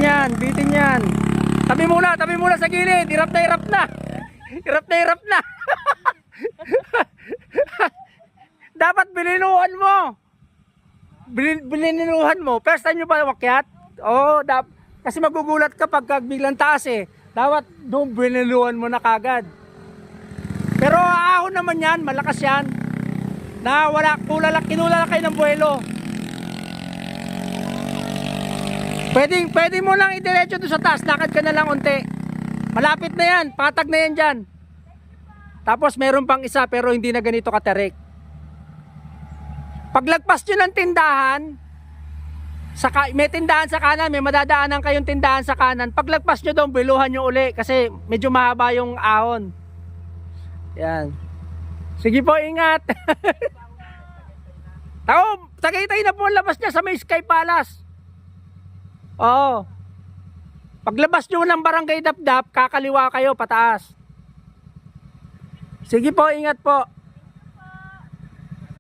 yan, bitin yan. Tabi muna sa gilid. Hirap na, hirap na. Hirap na, hirap na. Dapat bilinuhan mo. Bilinuhan mo. First time nyo ba wakyat? Oo, kasi magugulat ka pagka biglang taas eh. Dapat doon bilinuhan mo na kagad. Pero ahon naman yan, malakas yan. Na wala, kinulala kayo ng buwelo. Pwede mo lang idiretso doon sa taas, lakad ka na lang unti. Malapit na yan, patag na yan dyan. Tapos meron pang isa pero hindi na ganito katarik. Paglagpas nyo ng tindahan, may tindahan sa kanan, may madadaanan kayong tindahan sa kanan. Paglagpas nyo doon, biluhan nyo uli kasi medyo mahaba yung ahon. Yan. Sige po, ingat. Tagaytay na po ang labas niya sa may Sky Palace. Oo. Paglabas nyo ng Barangay Dapdap, kakaliwa kayo pataas. Sige po, ingat po.